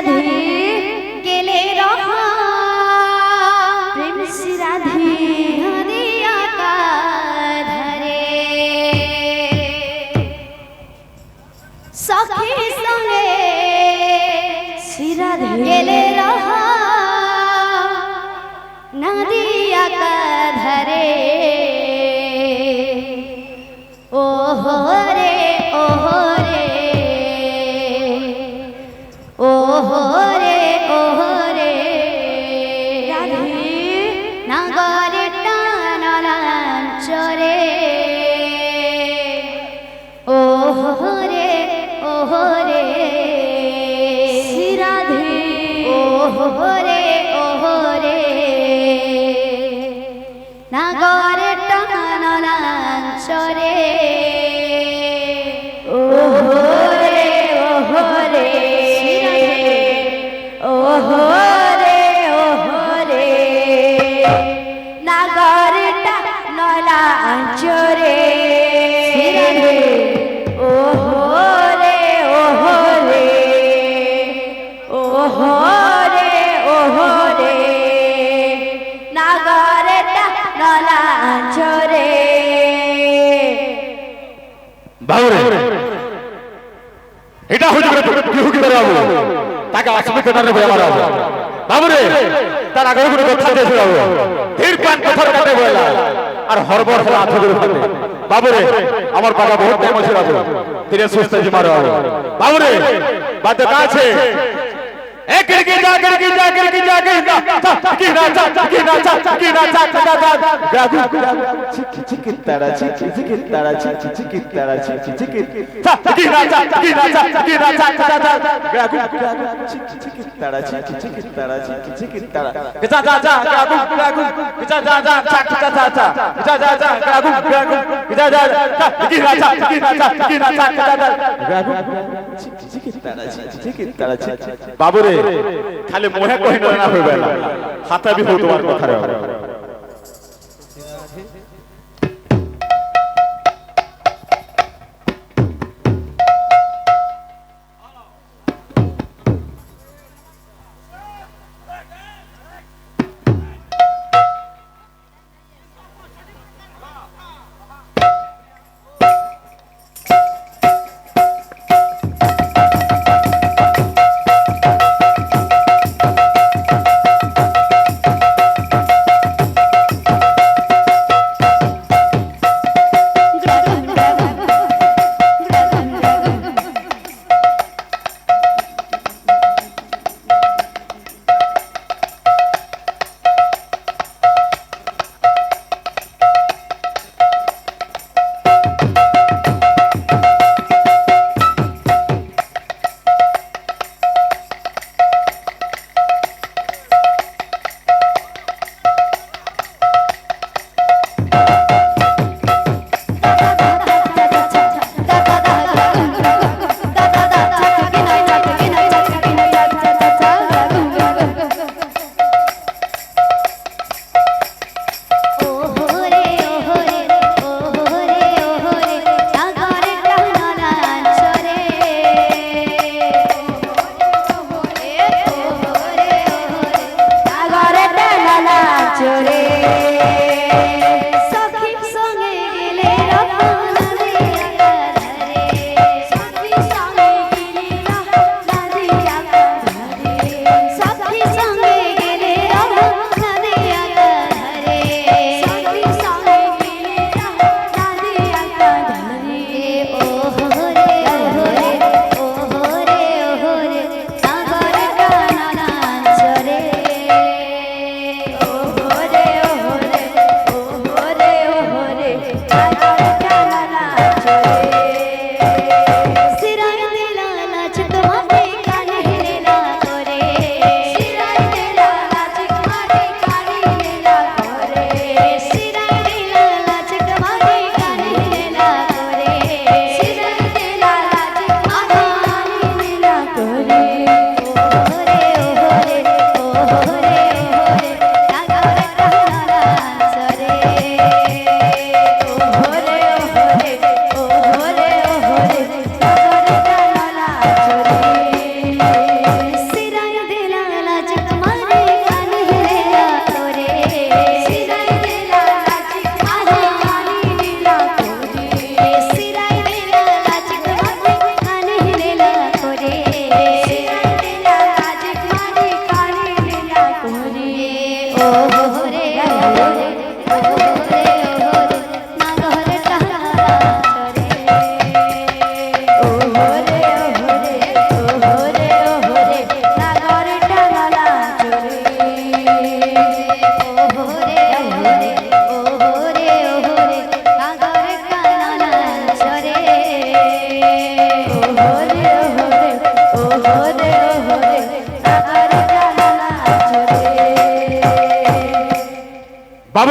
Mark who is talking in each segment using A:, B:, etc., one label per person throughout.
A: রাধে গেলে রহা প্রেম শ্রী রাধে নদিয়া ধারে সখী সঙ্গে শ্রী রাধে গেলে রহা নদিয়া ধারে ওহো রে ওহো রে ওহো রে ওহো রে রাধে নাগরে টানাঞ্চরে ওহো রে ওহো রে শ্রী রাধে ওহো রে ওহো রে নাগরে টানাঞ্চরে ওহো রে ওহো রে ওহো রে ওহো রে নাগরটা নলাঞ্চরে ওহো রে ওহো রে ওহো রে ওহো রে নাগরটা নলাঞ্চরে
B: বাবুরে এটা হইতে পারে বিহুকি করে বাবু তাকে আসবে কেনারে বলে মারাবো বাবুরে তার আগে কোনো কথা দিয়েছে বাবু ধীর কান কথা কাটে বলা আর হরবর হলে আধা করে ফেলে বাবুরে আমার পাকা বহুত টাইম আছে বাবু ধীরে সুস্থ জি মারো বাবু বাবুরে বাদ কাছে এক কি যা কি না গাগু চিকি তারা চিকি তারা চিকি তারা চিকি গাগু চিকি তারা চিকি তারা চিকি তারা যা গাগু যা গাগু চিকি তারা বাবুরে খালি মোহে কহিন না হইবে না হাতে বি হতো আর কথা রে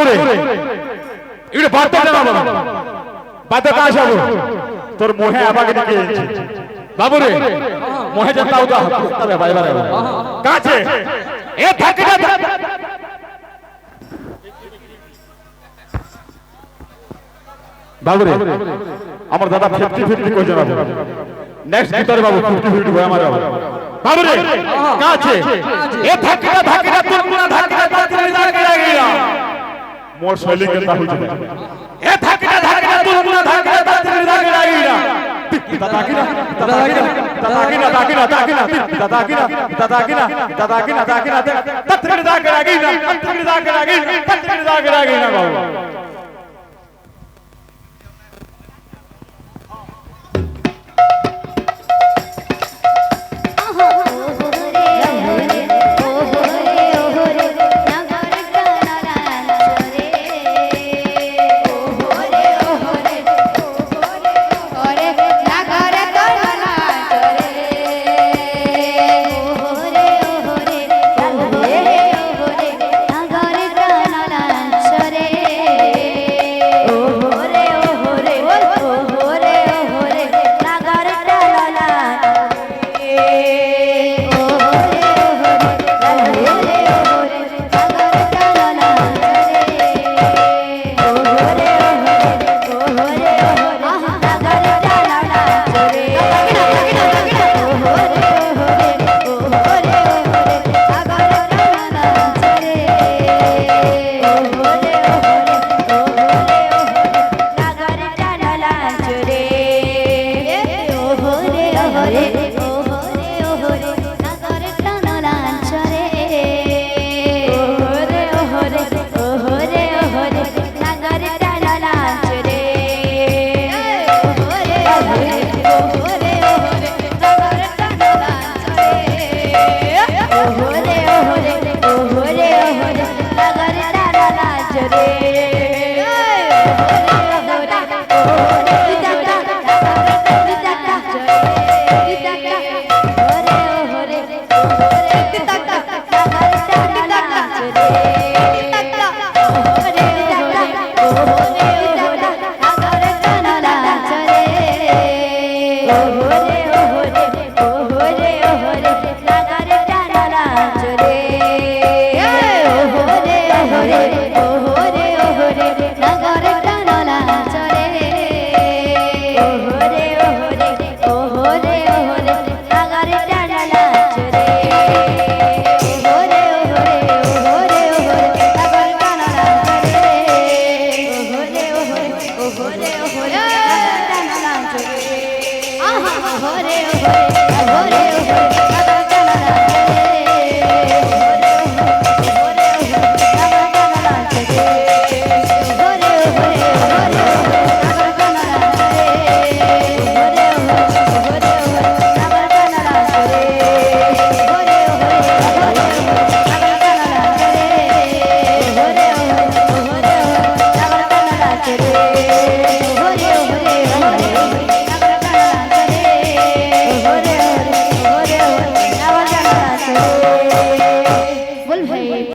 B: বাবুরে এটা বার্তা না বাবা বার্তা কাজ হবে তোর মোহে আমাকে ডেকে বাবুরে মোহে জানতাও তো তবে ভাই ভাই কাছে এ থাকে না বাবুরে আমার দাদা 50-50 কই জানাবো নেক্সট গিটারে বাবু 50-50 হয়ে আমার বাবুরে কাছে এ থাকে না তুই না থাকে না তুই লাগে লাগিয়া মোর শৈলী কেতা হইছে এ থাকে না তুই না থাকে না তুই লাগে লাগিয়া দাদা কিনা বাবু